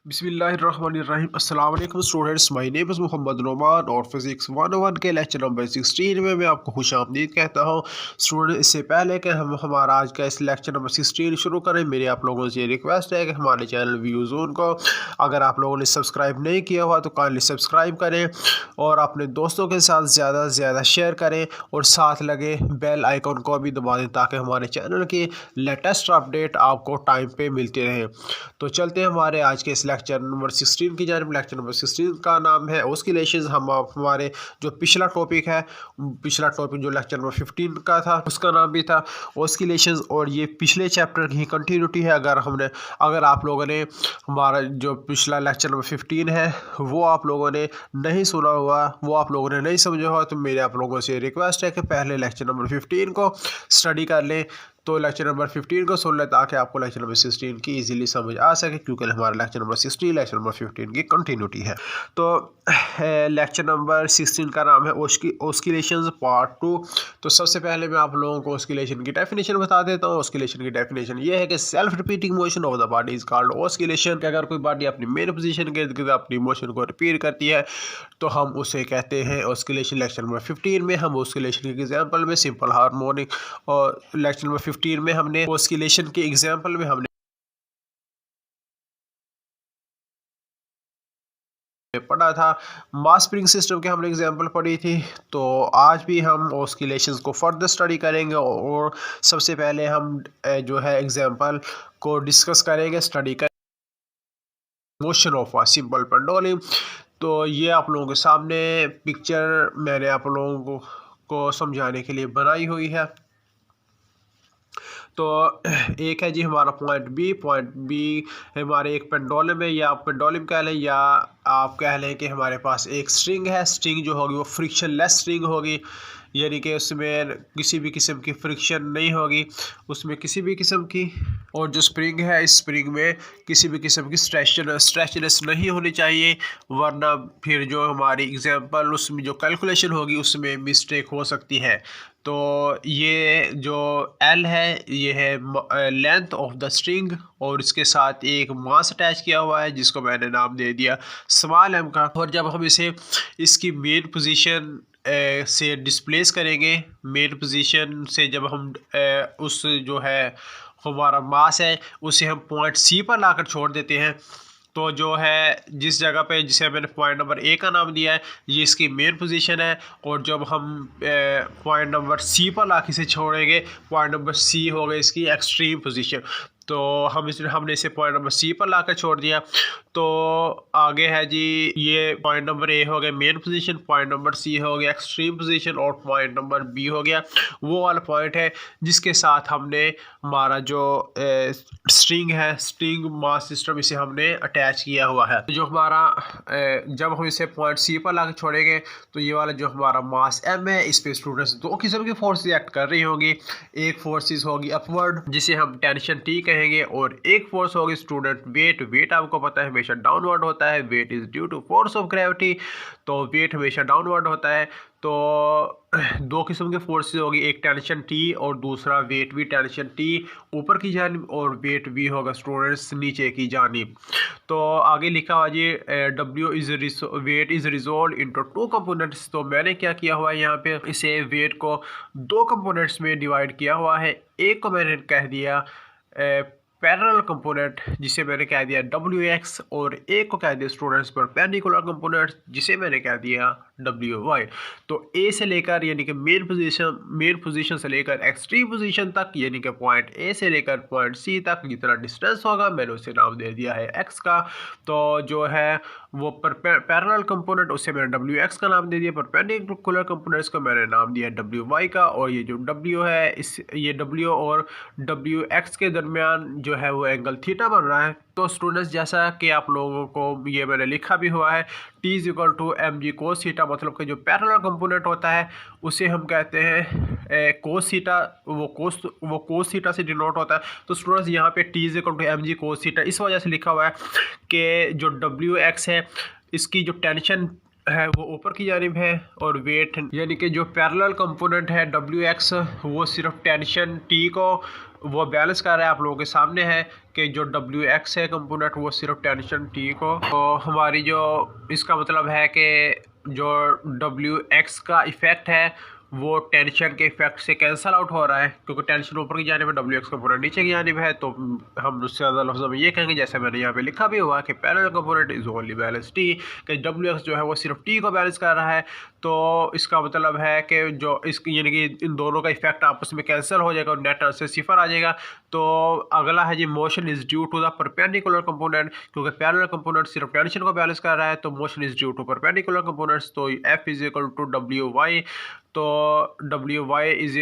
बिस्मिल्लाहिर्रहमानिर्रहीम अस्सलाम वालेकुम students, my name is Mohammad Noman और फिज़िक्स 101 के लेक्चर नंबर 16 में मैं आपको खुशामदीद कहता हूँ। स्टूडेंट, इससे पहले कि हम हमारा आज का इस लेक्चर नंबर 16 शुरू करें, मेरी आप लोगों से ये रिक्वेस्ट है कि हमारे चैनल व्यू जोन को अगर आप लोगों ने सब्सक्राइब नहीं किया हुआ तो काइंडली सब्सक्राइब करें और अपने दोस्तों के साथ ज़्यादा से ज़्यादा शेयर करें और साथ लगे बेल आइकन को भी दबा दें ताकि हमारे चैनल की लेटेस्ट अपडेट आपको टाइम पे मिलती रहे। तो चलते हैं हमारे आज के इस लेक्चर नंबर 16 की जानिब। लेक्चर नंबर 16 का नाम है ऑस्किलेशंस। हम हमारे जो पिछला टॉपिक जो लेक्चर नंबर 15 का था उसका नाम भी था ऑस्किलेशंस और ये पिछले चैप्टर की कंटिन्यूटी है। अगर आप लोगों ने हमारा जो पिछला लेक्चर नंबर 15 है वो आप लोगों ने नहीं सुना हुआ, वो आप लोगों ने नहीं समझा हुआ, तो मेरे आप लोगों से रिक्वेस्ट है कि पहले लेक्चर नंबर 15 को स्टडी कर लें। तो लेक्चर नंबर 15 को सुन लें ताकि आपको लेक्चर नंबर 16 की इजीली समझ आ सके, क्योंकि हमारा लेक्चर नंबर 16 लेक्चर नंबर 15 की कंटिन्यूटी है। तो लेक्चर नंबर 16 का नाम है ऑस्किलेशंस पार्ट 2। तो सबसे पहले मैं आप लोगों को ऑस्किलेशन की डेफिनेशन बता देता हूँ। ऑस्किलेशन की डेफिनेशन ये है कि self repeating motion of the body is called oscillation. अगर कोई बॉडी अपनी मेन पोजीशन के इर्द गिर्द अपनी मोशन को रिपीट करती है तो हम उसे कहते हैं ऑस्किलेशन। लेक्चर नंबर 15 में हम ऑस्किलेशन के एग्जांपल में सिंपल हार्मोनिक, और लेक्चर नंबर 15 में हमने ऑस्किलेशन के एग्जांपल में हमने पढ़ा था मास स्प्रिंग सिस्टम के हमने एग्जांपल पढ़ी थी। तो आज भी हम ऑस्किलेशंस को फर्दर स्टडी करेंगे और सबसे पहले हम जो है एग्जांपल को डिस्कस करेंगे, स्टडी करेंगे motion of a simple pendulum. तो ये आप लोगों के सामने पिक्चर मैंने आप लोगों को समझाने के लिए बनाई हुई है। तो एक है जी हमारा पॉइंट बी हमारे एक पेंडुलम है, या आप पेंडुलम कह लें या आप कह लें कि हमारे पास एक स्ट्रिंग है। स्ट्रिंग जो होगी वो फ्रिक्शन लेस स्ट्रिंग होगी, यानी कि उसमें किसी भी किस्म की फ्रिक्शन नहीं होगी, उसमें किसी भी किस्म की। और जो स्प्रिंग है इस स्प्रिंग में किसी भी किस्म की स्ट्रेचनेस नहीं होनी चाहिए, वरना फिर जो हमारी एग्जांपल उसमें जो कैलकुलेशन होगी उसमें मिस्टेक हो सकती है। तो ये जो एल है ये है लेंथ ऑफ द स्ट्रिंग और इसके साथ एक मास अटैच किया हुआ है जिसको मैंने नाम दे दिया स्मॉल एम का। और जब हम इसे इसकी मेन पोजीशन से डिस्प्लेस करेंगे, मेन पोजीशन से जब हम उस जो है हमारा मास है उसे हम पॉइंट सी पर लाकर छोड़ देते हैं, तो जो है जिस जगह पे जिसे मैंने पॉइंट नंबर ए का नाम दिया है ये इसकी मेन पोजीशन है। और जब हम पॉइंट नंबर सी पर लाके इसे छोड़ेंगे, पॉइंट नंबर सी होगा इसकी एक्सट्रीम पोजीशन। तो हमने इसे पॉइंट नंबर सी पर लाकर छोड़ दिया। तो आगे है जी ये पॉइंट नंबर ए हो गया mean position, point number C हो गया एक्सट्रीम पोजीशन और पॉइंट नंबर बी हो गया वो वाला पॉइंट है जिसके साथ हमने हमारा जो स्ट्रिंग है, स्ट्रिंग मास सिस्टम, इसे हमने अटैच किया हुआ है। जो हमारा जब हम इसे पॉइंट सी पर लाकर छोड़ेंगे तो ये वाला जो हमारा मास एम है इस पे स्टूडेंट्स दो किस्म की फोर्सेस एक्ट कर रही होंगी। एक फोर्सेस होगी अपवर्ड जिसे हम टेंशन टी कहेंगे, और एक फोर्स होगी स्टूडेंट वेट। वेट आपको पता है हमेशा डाउनवर्ड होता है, weight is due to force of gravity, तो वेट हमेशा डाउनवर्ड होता है। तो दो किस्म के फोर्सेस होगी, एक टेंशन टी और दूसरा वेट भी टेंशन टी ऊपर की जानिब और वेट भी होगा स्टूडेंट्स नीचे की जानिब। तो आगे लिखा हुआ जी W is weight is resolve into two components. तो मैंने क्या किया हुआ है यहाँ पे इसे वेट को दो कंपोनेंट्स में डिवाइड किया हुआ है। एक को मैंने कह दिया पैरेलल कंपोनेंट जिसे मैंने कह दिया WX, और एक को कह दिया स्टूडेंट्स परपेंडिकुलर कंपोनेंट जिसे मैंने कह दिया WY। तो ए से लेकर यानी कि मेन पोजीशन से लेकर एक्सट्रीम पोजीशन तक, यानी कि पॉइंट ए से लेकर पॉइंट सी तक जितना डिस्टेंस होगा मैंने उसे नाम दे दिया है X का। तो जो है वो पैरेलल कंपोनेंट उसे मैंने WX का नाम दे दिया, परपेंडिकुलर कंपोनेंट्स को मैंने नाम दिया WY का। और ये जो W है ये W और WX के दरमियान जो है वो एंगल थीटा बन रहा है। तो स्टूडेंट्स जैसा कि आप लोगों को ये मैंने लिखा भी हुआ है T is equal to mg cos theta, मतलब कि जो पैरेलल कंपोनेंट होता है उसे हम कहते हैं कोस थीटा, वो कोस थीटा से डिनोट होता है। तो स्टूडेंट्स यहाँ पे T is equal to mg cos theta इस वजह से लिखा हुआ है कि जो WX है इसकी जो टेंशन है वो ऊपर की जानिब है, और वेट यानी कि जो पैरेलल कंपोनेंट है WX वो सिर्फ टेंशन T को वो बैलेंस कर रहा है। आप लोगों के सामने है कि जो WX है कंपोनेंट वो सिर्फ टेंशन T को, तो हमारी जो इसका मतलब है कि जो WX का इफ़ेक्ट है वो टेंशन के इफेक्ट से कैंसल आउट हो रहा है, क्योंकि टेंशन ऊपर की जानिब है, WX कंपोनेंट नीचे की जानिब है। तो हम उससे ज़्यादा लफ्ज़ों में ये कहेंगे, जैसे मैंने यहाँ पे लिखा भी हुआ कि parallel component is only balance T, कि WX जो है वो सिर्फ T को बैलेंस कर रहा है। तो इसका मतलब है कि जो इस यानी कि इन दोनों का इफेक्ट आपस में कैंसिल हो जाएगा और नेट आंसर 0 आ जाएगा। तो अगला है जी motion is due to the perpendicular component, क्योंकि पैरेलल कंपोनेंट सिर्फ टेंशन को बैलेंस कर रहा है, तो motion is due to perpendicular components. तो F is equal to WY, तो WY इज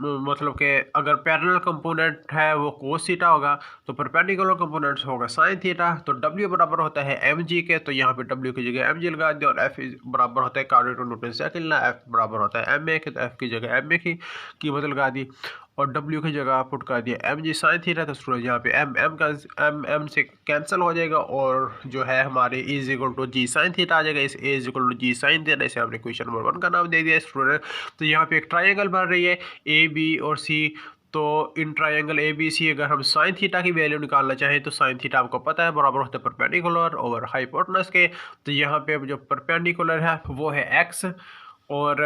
मतलब कि अगर पैरेलल कंपोनेंट है वो कोस थीटा होगा, तो परपेंडिकुलर कंपोनेंट होगा साइन थीटा। तो W बराबर होता है mg के, तो यहाँ पे W की जगह mg लगा दिया, और F बराबर होता है कार्डियो न्यूटन सेकंड ला, F बराबर होता है ma के, तो F की जगह ma की कीमत लगा दी और W की जगह पुट कर दिया mg साइन थीटा। तो स्टूडेंट यहाँ पे m से कैंसिल हो जाएगा और जो है हमारे E is equal to g sine theta आ जाएगा। इस A is equal to g sine theta, इसे हमने क्वेश्चन नंबर 1 का नाम दे दिया स्टूडेंट। तो यहाँ पे एक ट्राइंगल बन रही है AB और C, तो इन ट्राइंगल ABC अगर हम साइन थीटा की वैल्यू निकालना चाहें तो साइन थीटा आपको पता है बराबर होता है परपेंडिकुलर ओवर हाइपोटेनस के। तो यहाँ पे जो परपेंडिकुलर है वो है x और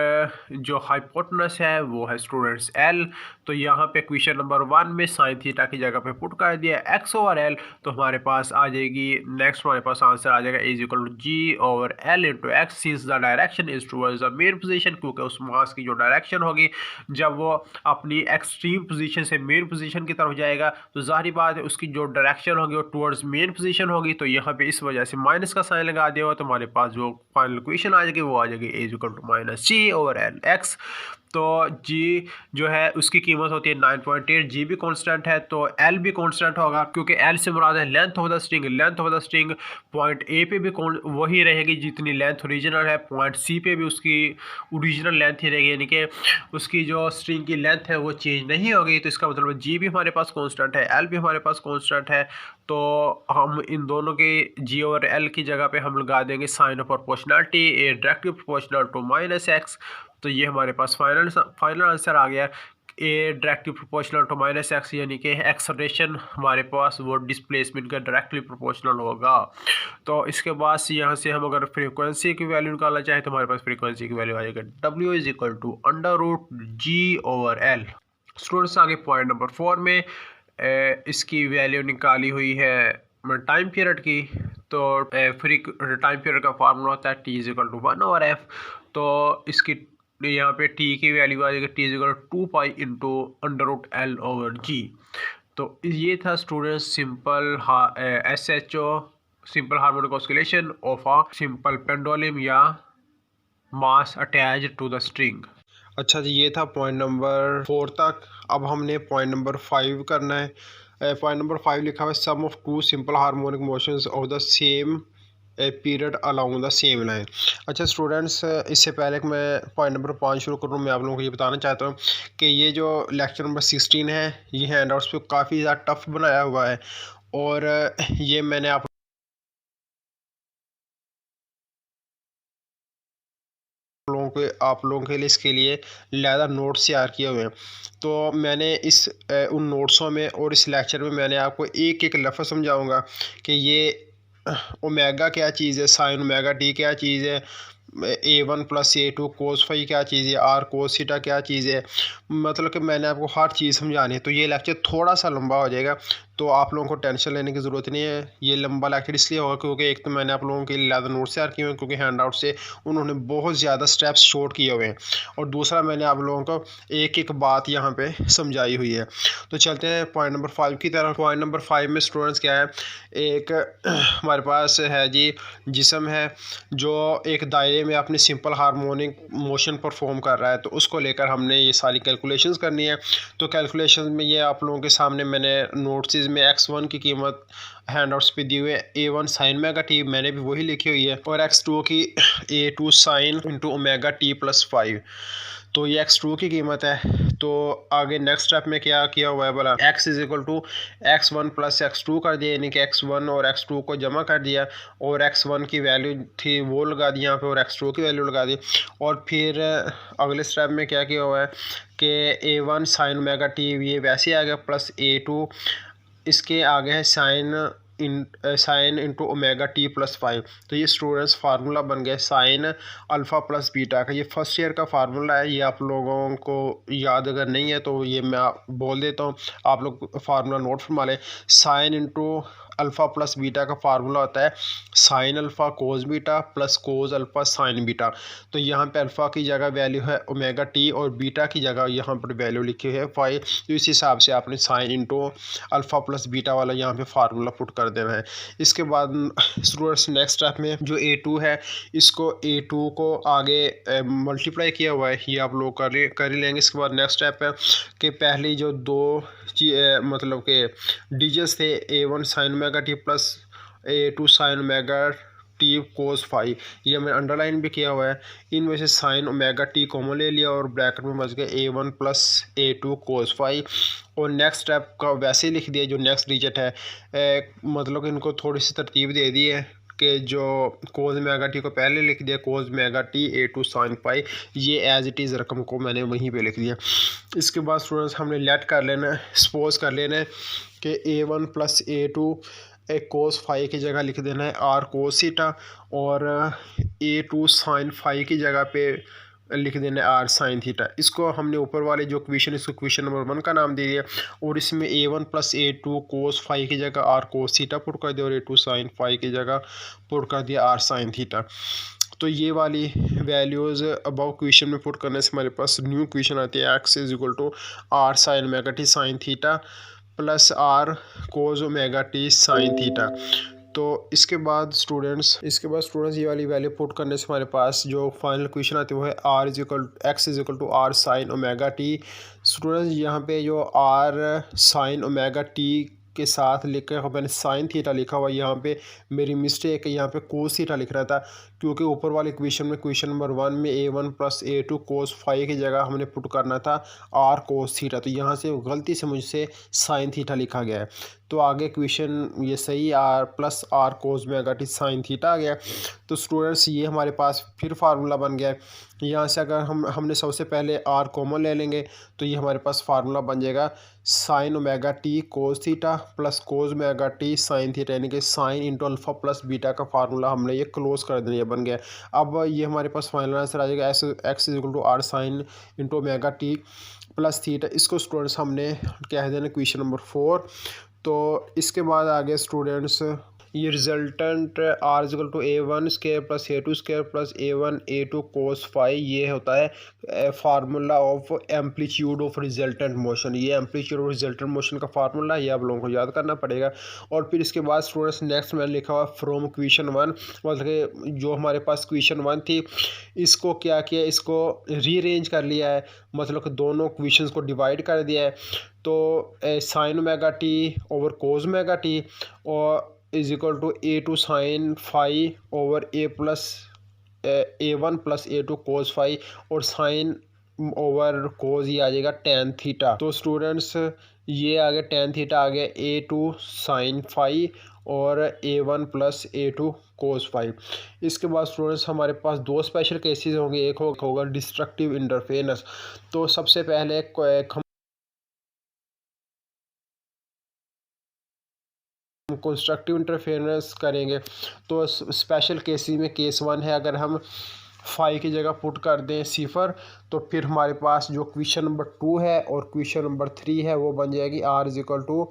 जो हाइपोटेनस है वो है स्टूडेंट्स L। तो यहाँ पे क्वेश्चन नंबर 1 में साइन थीटा की जगह पे पुट कर दिया x ओवर L, तो हमारे पास आ जाएगी नेक्स्ट हमारे पास आंसर आ जाएगा is equal to G over L into x, since the direction is towards the mean position, क्योंकि उस मास की जो डायरेक्शन होगी जब वो अपनी एक्सट्रीम पोजीशन से मेन पोजीशन की तरफ जाएगा, तो जाहिर बात है उसकी जो डायरेक्शन होगी वो टूवर्ड्स मेन पोजीशन होगी। तो यहाँ पे इस वजह से माइनस का साइन लगा दिया हुआ, तो हमारे पास जो फाइनल इक्वेशन आ जाएगी वो आ जाएगी is equal to minus G over L x. तो G जो है उसकी कीमत होती है 9.8, G भी कांस्टेंट है तो L भी कांस्टेंट होगा, क्योंकि L से मुराद है length of the string. Length of the string point A पे भी वही रहेगी जितनी लेंथ ओरिजिनल है, पॉइंट C पे भी उसकी ओरिजिनल लेंथ ही रहेगी, यानी कि उसकी जो स्ट्रिंग की लेंथ है वो चेंज नहीं होगी। तो इसका मतलब G भी हमारे पास कांस्टेंट है, L भी हमारे पास कांस्टेंट है। तो हम इन दोनों के G और L की जगह पे हम लगा देंगे sign of proportionality, A directly proportional to minus x. तो ये हमारे पास फाइनल आंसर आ गया A directly proportional to minus x, यानी कि एक्सलेरेशन हमारे पास वो डिस्प्लेसमेंट का डायरेक्टली प्रोपोर्शनल होगा। तो इसके बाद से यहाँ से हम अगर फ्रीक्वेंसी की वैल्यू निकालना चाहें तो हमारे पास फ्रीक्वेंसी की वैल्यू आ जाएगा W is equal to under root G over L। Students आगे पॉइंट नंबर 4 में इसकी वैल्यू निकाली हुई है टाइम पीरियड की। तो फ्री टाइम पीरियड का फार्मूला होता है T is equal to 1 over F। तो इसकी यहाँ पे T की वैल्यू आ जाएगी T is equal to 2 pi into under root L over G। तो ये था students simple SHO, simple harmonic oscillation of a simple pendulum या mass attached to the string. अच्छा जी, ये था पॉइंट नंबर 4 तक। अब हमने पॉइंट नंबर 5 करना है। पॉइंट नंबर 5 लिखा हुआ है sum of two simple harmonic motions of the same period along the same line. अच्छा स्टूडेंट्स, इससे पहले कि मैं पॉइंट नंबर 5 शुरू करूँ, मैं आप लोगों को ये बताना चाहता हूँ कि ये जो लेक्चर नंबर 16 है ये हैंड आउट्स पे काफ़ी ज़्यादा टफ बनाया हुआ है, और ये मैंने आप लोगों के लिए इसके लिए ज़्यादा नोट्स तैयार किए हुए हैं। तो मैंने उन नोट्सों में और इस लेक्चर में मैंने आपको एक एक लफ्ज़ समझाऊंगा कि ये ओमेगा क्या चीज़ है, साइन ओमेगा टी क्या चीज़ है, A1 plus A2 cos phi क्या चीज़ है, आर कोस थीटा क्या चीज़ है। मतलब कि मैंने आपको हर चीज़ समझानी है। तो ये लेक्चर थोड़ा सा लंबा हो जाएगा, तो आप लोगों को टेंशन लेने की ज़रूरत नहीं है। ये लंबा लेक्चर इसलिए होगा क्योंकि एक तो मैंने आप लोगों के लिए ज़्यादा नोट्स तैयार किए हुए हैं, क्योंकि हैंड आउट से उन्होंने बहुत ज़्यादा स्टेप्स शॉर्ट किए हुए हैं, और दूसरा मैंने आप लोगों को एक एक बात यहाँ पे समझाई हुई है। तो चलते हैं पॉइंट नंबर 5 की तरफ। पॉइंट नंबर 5 में स्टूडेंट्स क्या है, एक हमारे पास है जी जिस्म है जो एक दायरे में अपने सिंपल हार्मोनिक मोशन परफॉर्म कर रहा है, तो उसको लेकर हमने ये सारी कैलकुलेशंस करनी है। तो कैलकुलेशंस में ये आप लोगों के सामने मैंने नोट्स में x1 की कीमत हैंड आउट्स पे दी हुई है, A1 साइन ओमेगा टी मैंने भी वही लिखी हुई है, और x2 की A2 sign into omega T plus 5। तो ये x2 की कीमत है। तो आगे नेक्स्ट स्टेप में क्या किया हुआ है बोला, x is equal to x1 plus x2 कर दिया, यानी कि x1 और x2 को जमा कर दिया और x1 की वैल्यू थी वो लगा दी यहाँ पे और x2 की वैल्यू लगा दी। और फिर अगले स्टेप में क्या किया हुआ है कि a1 साइन ओमेगा टी ये वैसे आ गया प्लस a2 इसके आगे है sign into omega T plus 5। तो ये स्टूडेंट्स फार्मूला बन गया साइन अल्फ़ा प्लस बीटा का। ये फर्स्ट ईयर का फार्मूला है, ये आप लोगों को याद अगर नहीं है तो ये मैं बोल देता हूँ, आप लोग फार्मूला नोट फरमा लें। Sine into alpha plus beta का फार्मूला होता है sine alpha cos beta plus cos alpha sine beta. तो यहाँ पे अल्फ़ा की जगह वैल्यू है ओमेगा टी और बीटा की जगह यहाँ पर वैल्यू लिखी है 5। तो इस हिसाब से आपने sine into alpha plus beta वाला यहाँ पे फार्मूला पुट कर देना है। इसके बाद स्टूडेंट्स नेक्स्ट स्टेप में जो A2 है इसको A2 को आगे मल्टीप्लाई किया हुआ है, ये आप लोग कर ही लेंगे। इसके बाद नेक्स्ट स्टेप है कि पहले जो दो मतलब के डिजिट्स थे A1 sine omega T plus A2 sine omega t cos 5, ये मैंने अंडरलाइन भी किया हुआ है। इनमें से साइन ओमेगा टी कॉमन ले लिया और ब्रैकेट में बच गया A1 प्लस A2 कोस 5। और नेक्स्ट स्टेप का वैसे ही लिख दिया जो नेक्स्ट डिजिट है, मतलब इनको थोड़ी सी तरतीब दे दी है कि जो कोस ओमेगा टी को पहले लिख दिया कोस ओमेगा टी A2 साइन 5, ये एज इट इज़ रकम को मैंने वहीं पे लिख दिया। इसके बाद स्टूडेंट्स हमने लेट कर लेना है, सपोज कर लेना है कि A1 प्लस A2 एक कोस 5 की जगह लिख देना है आर कोस थीटा और A2 साइन 5 की जगह पे लिख देना है आर साइन थीटा। इसको हमने ऊपर वाले जो क्वेश्चन इसको क्वेश्चन नंबर 1 का नाम दे दिया और इसमें A1 प्लस A2 कोस 5 की जगह आर कोस थीटा पुट कर दिया और A2 साइन 5 की जगह पुट कर दिया आर साइन थीटा। तो ये वाली वैल्यूज़ अबाउ क्वेश्चन में पुट करने से हमारे पास न्यू क्वेश्चन आती है x is equal to R sine omega T sine theta plus R cos omega T sine theta. तो इसके बाद स्टूडेंट्स ये वाली वैल्यू पुट करने से हमारे पास जो फाइनल क्वेश्चन आती है वो है x is equal to R sine omega T. Students यहाँ पे जो आर साइन ओमेगा टी के साथ लिखा मैंने साइन थीटा लिखा हुआ, यहाँ पे मेरी मिस्टेक है, यहाँ पे कोस थीटा लिख रहा था क्योंकि ऊपर वाले क्वेश्चन में क्वेश्चन नंबर 1 में A1 प्लस A2 कोस 5 की जगह हमने पुट करना था आर कोस थीटा, तो यहाँ से गलती से मुझसे साइन थीटा लिखा गया है। तो आगे क्वेश्चन ये सही R plus R cos omega T sine theta आ गया। तो स्टूडेंट्स ये हमारे पास फिर फार्मूला बन गया है। यहाँ से अगर हमने सबसे पहले आर कॉमन ले लेंगे तो ये हमारे पास फार्मूला बन जाएगा sign omega t cos theta plus cos omega T sine theta, यानी कि sine into alpha plus beta का फार्मूला हमने ये क्लोज कर दिया बन गया। अब ये हमारे पास फाइनल आंसर आ जाएगा x is equal to R sine into omega T plus theta. इसको स्टूडेंट्स हमने कह देना क्वेश्चन नंबर 4। तो इसके बाद आगे स्टूडेंट्स ये resultant R equal to A1 square plus A2 square plus A1 A2 cos 5, ये होता है formula of amplitude of resultant motion. ये एम्पलीट्यूड ऑफ रिजल्टेंट मोशन का फार्मूला ये आप लोगों को याद करना पड़ेगा। और फिर इसके बाद स्टूडेंट्स नेक्स्ट मैंने लिखा हुआ फ्रॉम क्वेश्चन 1, मतलब कि जो हमारे पास क्वेश्चन 1 थी इसको क्या किया, इसको रीअरेंज कर लिया है, मतलब कि दोनों क्वेश्चंस को डिवाइड कर दिया है। तो sine omega t over cos omega t और is equal to A2 sine 5 over A1 plus A2 cos 5 और साइन ओवर कोस ये आ जाएगा टेन थीटा। तो स्टूडेंट्स ये आ गया टेन थीटा आ गया A2 साइन 5 और A1 प्लस A2 कोस 5। इसके बाद स्टूडेंट्स हमारे पास दो स्पेशल केसेस होंगे, एक होगा डिस्ट्रक्टिव इंटरफेरेंस। तो सबसे पहले कंस्ट्रक्टिव इंटरफेरेंस करेंगे। तो स्पेशल केसेस में केस 1 है, अगर हम 5 की जगह पुट कर दें 0 तो फिर हमारे पास जो क्वेश्चन नंबर 2 है और क्वेश्चन नंबर 3 है वो बन जाएगी are is equal to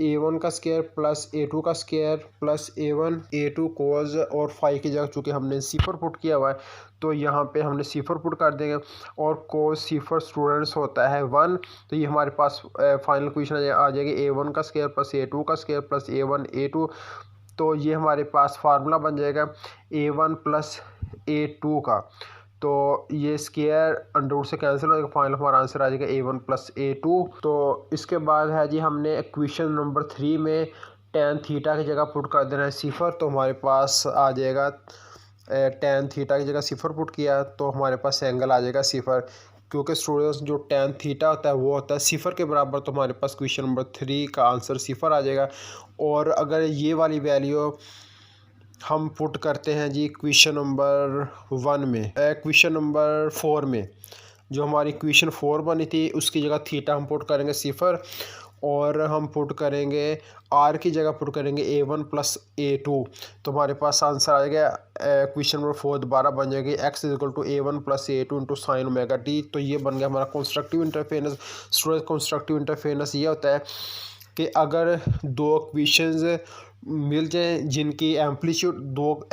A1 का स्क्वायर प्लस A2 का स्क्वायर प्लस A1 A2 कोस और 5 की जगह चूँकि हमने 0 पुट किया हुआ है तो यहाँ पे हमने 0 पुट कर देंगे और कोस 0 स्टूडेंट्स होता है 1। तो ये हमारे पास फाइनल क्वेश्चन आ जाएगी A1 का स्क्वायर प्लस A2 का स्क्वायर प्लस A1 A2। तो ये हमारे पास फार्मूला बन जाएगा A1 प्लस A2 का। तो ये स्क्वायर अंडर रूट से कैंसिल हो जाएगा, फाइनल हमारा आंसर आ जाएगा A1 प्लस A2। तो इसके बाद है जी हमने क्वेश्चन नंबर 3 में टेन थीटा की जगह पुट कर देना है 0, तो हमारे पास आ जाएगा टेन थीटा की जगह 0 पुट किया तो हमारे पास एंगल आ जाएगा 0। क्योंकि स्टूडेंट्स जो tan थीटा होता है वो होता है 0 के बराबर, तो हमारे पास क्वेश्चन नंबर 3 का आंसर 0 आ जाएगा। और अगर ये वाली वैल्यू हम पुट करते हैं जी क्वेश्चन नंबर 1 में, क्वेश्चन नंबर 4 में, जो हमारी क्वेश्चन 4 बनी थी उसकी जगह थीटा हम पुट करेंगे 0, और हम पुट करेंगे आर की जगह पुट करेंगे A1 + A2, तो हमारे पास आंसर आ जाएगा क्वेश्चन नंबर 4 दोबारा बन जाएगी x = A1 + A2 × sin ωt। तो ये बन गया हमारा constructive interference. Student constructive interference ये होता है कि अगर दो इक्वेशंस मिल जाए जिनकी एम्पलीट्यूड दो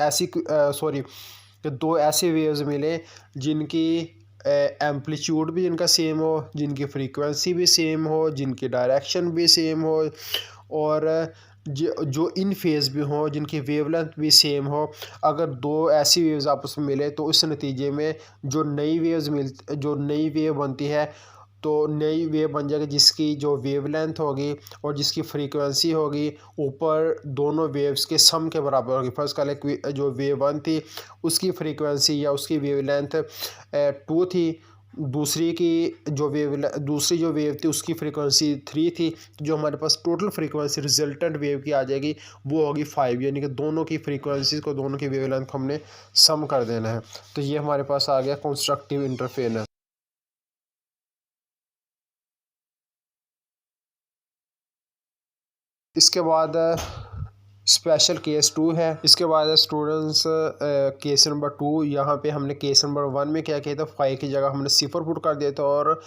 ऐसी वेव्स मिले जिनकी एम्पलीट्यूड भी जिनका सेम हो, जिनकी फ्रीक्वेंसी भी सेम हो, जिनकी डायरेक्शन भी सेम हो, और जो इन फेज़ भी हों, जिनकी वेवलेंथ भी सेम हो। अगर दो ऐसी वेव्स आपस में मिले तो उस नतीजे में जो नई वेव बनती है, तो नई वेव बन जाएगी जिसकी जो वेवलेंथ होगी और जिसकी फ्रीक्वेंसी होगी ऊपर दोनों वेव्स के सम के बराबर होगी। फर्स्ट का जो वेव 1 थी उसकी फ्रीक्वेंसी या उसकी वेवलेंथ 2 थी, दूसरी जो वेव थी उसकी फ्रीक्वेंसी 3 थी, तो जो हमारे पास टोटल फ्रीक्वेंसी रिजल्टेंट वेव की आ जाएगी वो होगी 5, यानी कि दोनों की फ्रीक्वेंसीज को, दोनों की वेवलेंथ को हमने सम कर देना है। तो ये हमारे पास आ गया कंस्ट्रक्टिव इंटरफेरेंस। इसके बाद स्पेशल केस 2 है। इसके बाद स्टूडेंट्स केस नंबर 2, यहाँ पे हमने केस नंबर 1 में क्या किया था, 5 की जगह हमने 0 पुट कर दिया था, और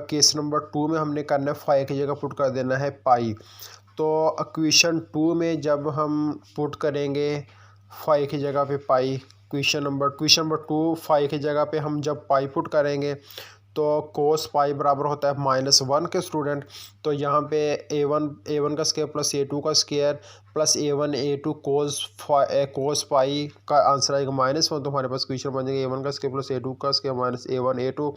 केस नंबर 2 में हमने करना है 5 की जगह पुट कर देना है पाई। तो क्वेश्चन 2 में जब हम पुट करेंगे 5 की जगह पे पाई, क्वेश्चन नंबर 2 5 की जगह पे हम जब पाई पुट करेंगे तो कोस पाई बराबर होता है -1 के स्टूडेंट। तो यहाँ पे A1 का स्क्वायर प्लस A2 का स्क्वायर प्लस A1 A2 कोस पाई का आंसर आएगा -1। तो हमारे पास क्वेश्चन बन जाएगा A1 का स्क्वायर प्लस A2 का स्क्वायर माइनस A1 A2,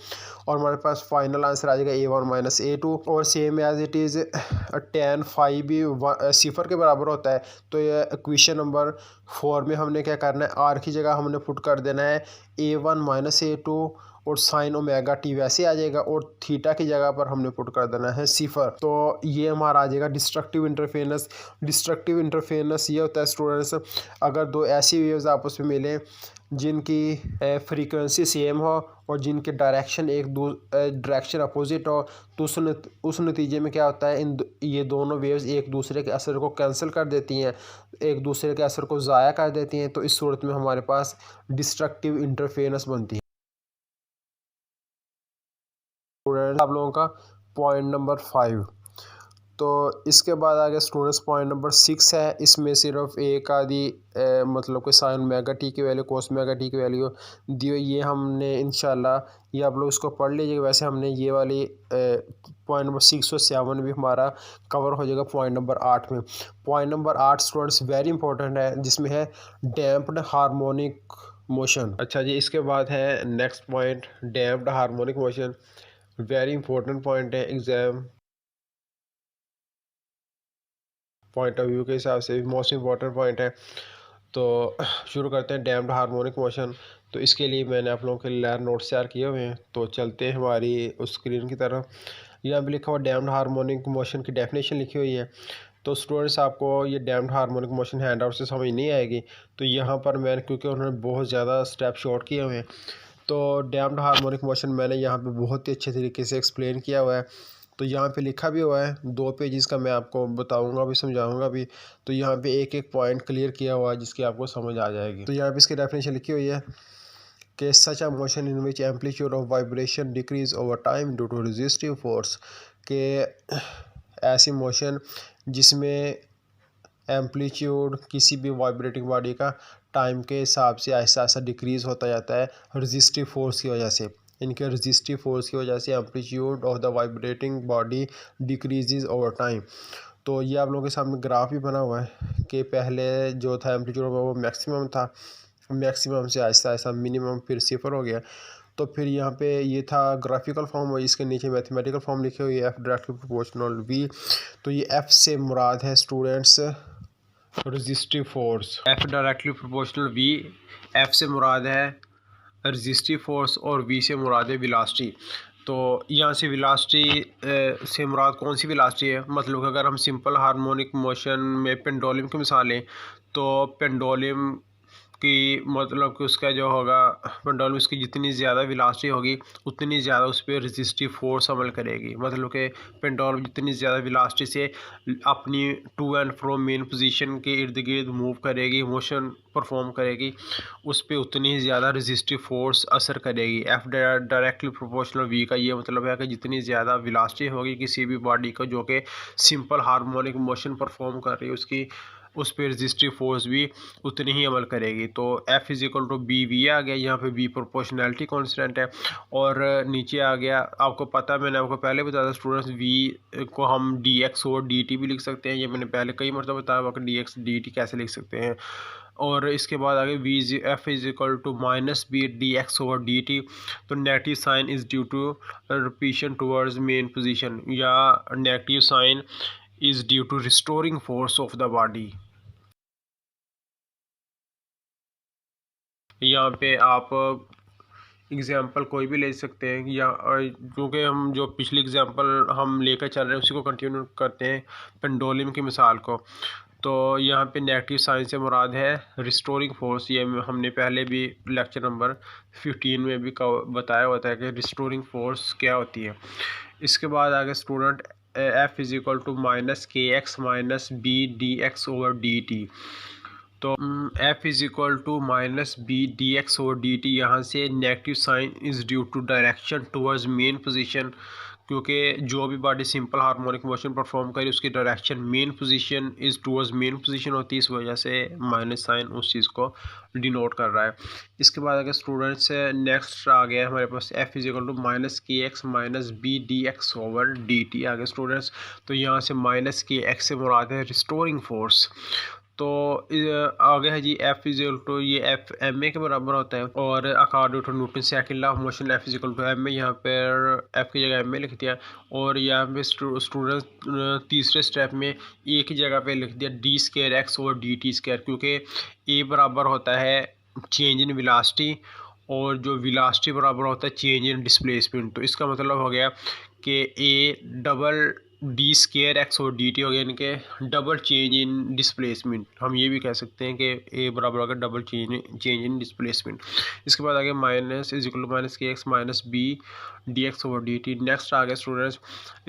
और हमारे पास फाइनल आंसर आ जाएगा A1 - A2। और same as it is tan phi भी 0 के बराबर होता है। तो ये क्वेश्चन नंबर 4 में हमने क्या करना है, आर की जगह हमने पुट कर देना है A1 - A2, और sin ωt वैसे आ जाएगा, और थीटा की जगह पर हमने पुट कर देना है 0। तो ये हमारा आ जाएगा डिस्ट्रक्टिव इंटरफेरेंस। डिस्ट्रक्टिव इंटरफेरेंस ये होता है स्टूडेंट्स, अगर दो ऐसी वेव्स आपस में मिलें जिनकी फ्रीक्वेंसी सेम हो और जिनके डायरेक्शन अपोजिट हो, तो उस नतीजे में क्या होता है, ये दोनों वेव्स एक दूसरे के असर को कैंसिल कर देती हैं, एक दूसरे के असर को ज़ाया कर देती हैं। तो इस सूरत में हमारे पास डिस्ट्रक्टिव इंटरफेरेंस बनती है। स्टूडेंट आप लोगों का पॉइंट नंबर 5। तो इसके बाद आ गया स्टूडेंट्स पॉइंट नंबर 6 है। इसमें सिर्फ एक आदि मतलब कि sin ωt की वैल्यू, cos ωt की वैल्यू दी हुई, ये हमने इंशाल्लाह ये आप लोग इसको पढ़ लीजिएगा। वैसे हमने ये वाली पॉइंट नंबर 6 और 7 भी हमारा कवर हो जाएगा पॉइंट नंबर 8 में। Point number 8 students very important है, जिसमें है डैम्प्ड हार्मोनिक मोशन। अच्छा जी, इसके बाद है next point damped harmonic motion. Very important point है, एग्ज़ाम पॉइंट ऑफ व्यू के हिसाब से मोस्ट इंपॉर्टेंट पॉइंट है। तो शुरू करते हैं डैम्प्ड हार्मोनिक मोशन। तो इसके लिए मैंने आप लोगों के लिए नोट्स तैयार किए हुए हैं, तो चलते हैं हमारी उस स्क्रीन की तरफ। यहाँ पे लिखा हुआ डैम्प्ड हार्मोनिक मोशन की डेफिनेशन लिखी हुई है। तो स्टूडेंट्स आपको ये damped harmonic motion hand out से समझ नहीं आएगी, तो यहाँ पर मैंने, क्योंकि उन्होंने बहुत ज़्यादा स्टेप शॉर्ट किए हुए हैं, तो डैम्प्ड हार्मोनिक मोशन मैंने यहाँ पे बहुत ही अच्छे तरीके से एक्सप्लेन किया हुआ है। तो यहाँ पे लिखा भी हुआ है, 2 पेजेस का, मैं आपको बताऊंगा भी, समझाऊंगा भी। तो यहाँ पे एक एक पॉइंट क्लियर किया हुआ है जिसकी आपको समझ आ जाएगी। तो यहाँ पे इसकी डेफिनेशन लिखी हुई है कि such a motion in which amplitude of vibration decrease over time due to resistive force, के ऐसी मोशन जिसमें एम्पलीट्यूड किसी भी वाइब्रेटिंग बॉडी का टाइम के हिसाब से ऐसा ऐसा डिक्रीज़ होता जाता है रेजिस्टिव फोर्स की वजह से। इनके रेजिस्टिव फोर्स की वजह से amplitude of the vibrating body decreases over time. तो ये आप लोगों के सामने ग्राफ भी बना हुआ है कि पहले जो था एम्पलीट्यूड वो मैक्सिमम था, मैक्सिमम से आहिस्ता आहिस्ता मिनिमम, फिर 0 हो गया। तो फिर यहाँ पे ये था ग्राफिकल फॉर्म, और इसके नीचे मैथमेटिकल फॉर्म लिखे हुई है, एफ डायरेक्टली प्रोपोर्शनल वी। तो ये एफ से मुराद है students resistive force, F directly proportional V, F से मुराद है रजिस्टिव फोर्स और वी से मुराद है वेलोसिटी। तो यहाँ से वेलोसिटी से मुराद कौन सी वेलोसिटी है, मतलब अगर हम सिंपल हार्मोनिक मोशन में पेंडुलम की मिसाल लें तो पेंडुलम कि मतलब कि उसका जो होगा पेंडुलम उसकी जितनी ज़्यादा वेलोसिटी होगी उतनी ज़्यादा उस पर रेजिस्टिव फोर्स अमल करेगी। मतलब कि पेंडुलम जितनी ज़्यादा वेलोसिटी से अपनी to and fro mean position के इर्द गिर्द मूव करेगी, मोशन परफॉर्म करेगी, उस पर उतनी ही ज़्यादा रेजिस्टिव फोर्स असर करेगी। एफ डायरेक्टली प्रोपोर्शनल वी का ये मतलब है कि जितनी ज़्यादा वेलोसिटी होगी किसी भी बॉडी को जो कि सिंपल हार्मोनिक मोशन परफॉर्म कर रही है उसकी, उस पर रजिस्टिव फोर्स भी उतनी ही अमल करेगी। तो F is equal to B V आ गया, यहाँ पे बी प्रोपोर्शनैलिटी कॉन्स्टेंट है। और नीचे आ गया, आपको पता है मैंने आपको पहले बताया था स्टूडेंट्स, V को हम डी एक्स और डी टी भी लिख सकते हैं, ये मैंने पहले कई मरतबा बताया हुआ कि डी एक्स डी टी कैसे लिख सकते हैं। और इसके बाद आगे F is equal to minus B D X over D T. तो negative sign is due to repulsion towards mean position, या negative sign is due to restoring force of the body. यहाँ पे आप एग्ज़ाम्पल कोई भी ले सकते हैं, या क्योंकि हम जो पिछली एग्ज़ाम्पल हम लेकर चल रहे हैं उसी को कंटिन्यू करते हैं पेंडुलम की मिसाल को। तो यहाँ पे नेगेटिव साइन से मुराद है रिस्टोरिंग फोर्स, ये हमने पहले भी लेक्चर नंबर 15 में भी बताया होता है कि रिस्टोरिंग फोर्स क्या होती है। इसके बाद आगे student F is equal to minus K X minus B D X over D T. तो F is equal to minus B D X over D T, यहाँ से negative sign is due to direction towards mean position, क्योंकि जो भी body simple harmonic motion perform करे उसकी direction mean position is towards mean position होती है, इस वजह से माइनस साइन उस चीज़ को डिनोट कर रहा है। इसके बाद अगर स्टूडेंट्स नेक्स्ट आ गया हमारे पास F is equal to minus K X minus B D X over D T आ गया स्टूडेंट्स। तो यहाँ से माइनस के एक्स से मुराद है रिस्टोरिंग फोर्स। तो आगे है जी F इज इक्वल टू, ये F एम ए के बराबर होता है, और according to Newton second law of motion F is equal to M A, यहाँ पर F की जगह एम ए लिख दिया। और यहाँ पे स्टूडेंट तीसरे स्टेप में एक ही जगह पे लिख दिया डी स्केयर एक्स और डी टी स्केयर, क्योंकि ए बराबर होता है चेंज इन वेलोसिटी और जो वेलोसिटी बराबर होता है चेंज इन डिस्प्लेसमेंट। तो इसका मतलब हो गया कि A double D square x और डी टी हो गया, यानी कि डबल चेंज इन डिस्प्लेसमेंट। हम ये भी कह सकते हैं कि ए बराबर होगा डबल चेंज इन डिस्प्लेसमेंट। इसके बाद आगे minus is equal to minus K X minus B D X over D T. Next आ गया स्टूडेंट्स,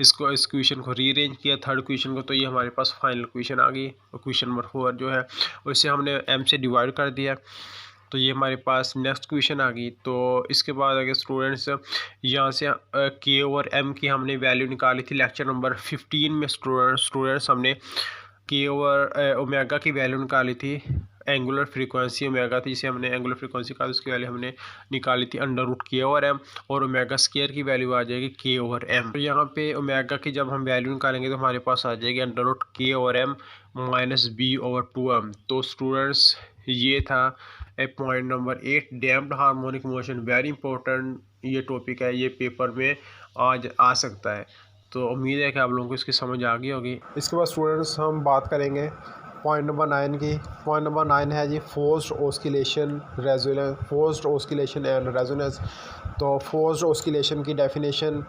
इसको इस क्वेश्चन को रीअरेंज किया थर्ड क्वेश्चन को, तो ये हमारे पास फाइनल क्वेश्चन आ गई। और क्वेश्चन नंबर 4 जो है उसे हमने एम से डिवाइड कर दिया, तो ये हमारे पास नेक्स्ट क्वेश्चन आ गई। तो इसके बाद अगर स्टूडेंट्स यहाँ से के ओवर एम की हमने वैल्यू निकाली थी लेक्चर नंबर 15 में। स्टूडेंट्स हमने के ओवर ओमेगा की वैल्यू निकाली थी, एंगुलर फ्रीक्वेंसी ओमेगा थी जिसे हमने एंगुलर फ्रीक्वेंसी कहा, उसकी वैल्यू हमने निकाली थी under root K over M, और ओमेगा स्केयर की वैल्यू आ जाएगी के ओवर एम। तो यहाँ पे ओमेगा की जब हम वैल्यू निकालेंगे तो हमारे पास आ जाएगी under root K over M minus B over 2m। तो स्टूडेंट्स ये था point number 8, damped harmonic motion, very important ये टॉपिक है, ये पेपर में आज आ सकता है। तो उम्मीद है कि आप लोगों को इसकी समझ आ गई होगी। इसके बाद स्टूडेंट्स हम बात करेंगे पॉइंट नंबर 9 की। पॉइंट नंबर 9 है जी forced oscillation resonance, forced oscillation and resonance. तो फोर्स्ड ऑस्किलेशन की डेफिनेशन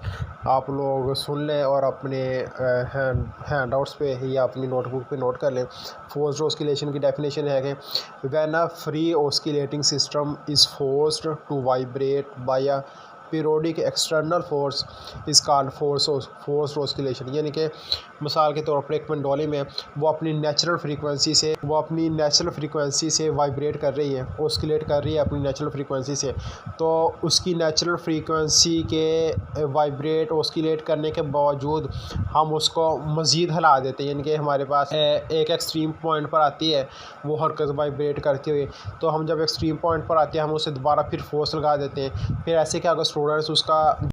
आप लोग सुन लें और अपने हैंड आउट्स पे या अपनी नोटबुक पे नोट कर लें। फोर्स्ड ऑस्किलेशन की डेफिनेशन है कि when a free oscillating system is forced to vibrate by a periodic external force is called force oscillation. यानी कि मिसाल के तौर पर एक पेंडुलम है, वो अपनी नेचुरल फ्रीक्वेंसी से वाइब्रेट कर रही है, ऑस्किलेट कर रही है अपनी नेचुरल फ्रीक्वेंसी से। तो उसकी नेचुरल फ्रीक्वेंसी के वाइब्रेट ऑस्किलेट करने के बावजूद हम उसको मज़ीद हिला देते हैं, यानी कि हमारे पास एक एक्सट्रीम पॉइंट पर आती है वो हरकत वाइब्रेट करते हुए, तो हम जब एक्सट्रीम पॉइंट पर आते हैं हम उसे दोबारा फिर फोर्स लगा देते हैं। फिर ऐसे क्या होगा स्टूडेंट्स, उसका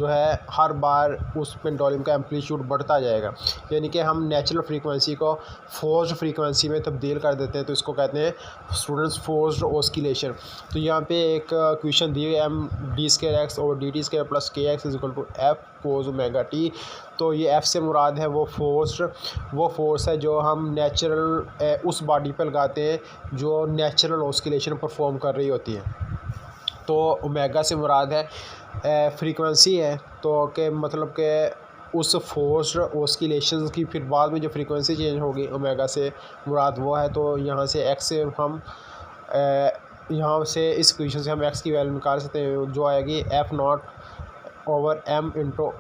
जो है हर बार उस पेंडुलम का एम्पलीट्यूड बढ़ता जाएगा, यानी कि हम नेचुरल फ्रीक्वेंसी को फोर्स्ड फ्रीक्वेंसी में तब्दील कर देते हैं, तो इसको कहते हैं स्टूडेंट्स फोर्स्ड ऑस्किलेशन। तो यहाँ पे एक क्वेश्चन दी हुई एम डी स्क्वायर एक्स और D T square plus K X is equal to F cos omega T. तो ये एफ से मुराद है वो फोर्स है जो हम नेचुरल उस बॉडी पर लगाते हैं जो नेचुरल ऑस्किलेशन परफॉर्म कर रही होती है। तो ओमेगा से मुराद है फ्रीक्वेंसी है, तो के मतलब के उस फोर्स्ड ऑस्किलेशन की फिर बाद में जो फ्रीक्वेंसी चेंज होगी ओमेगा से मुराद वो है। तो यहाँ से एक्स से हम यहाँ से इस इक्वेशन से हम एक्स की वैल्यू निकाल सकते हैं, जो आएगी F naught over M into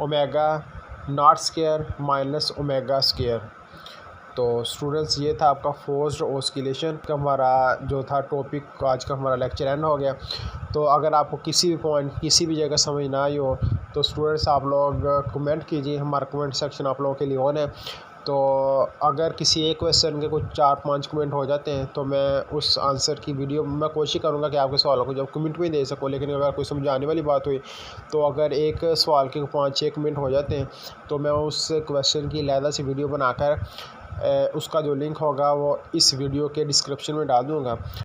omega naught square minus omega square. तो स्टूडेंट्स ये था आपका फोर्स्ड ऑस्किलेशन का हमारा जो था टॉपिक, आज का हमारा लेक्चर एंड हो गया। तो अगर आपको किसी भी पॉइंट किसी भी जगह समझ ना आई हो तो स्टूडेंट्स आप लोग कमेंट कीजिए, हमारा कमेंट सेक्शन आप लोगों के लिए ऑन है। तो अगर किसी एक क्वेश्चन के कुछ 4-5 कमेंट हो जाते हैं तो मैं उस आंसर की वीडियो मैं कोशिश करूंगा कि आपके सवालों को जब कमेंट में दे सकूं, लेकिन अगर कोई समझाने वाली बात हुई तो अगर एक सवाल के 5-6 कमेंट हो जाते हैं तो मैं उस क्वेश्चन की अलहदा सी वीडियो बनाकर उसका जो लिंक होगा वो इस वीडियो के डिस्क्रिप्शन में डाल दूँगा।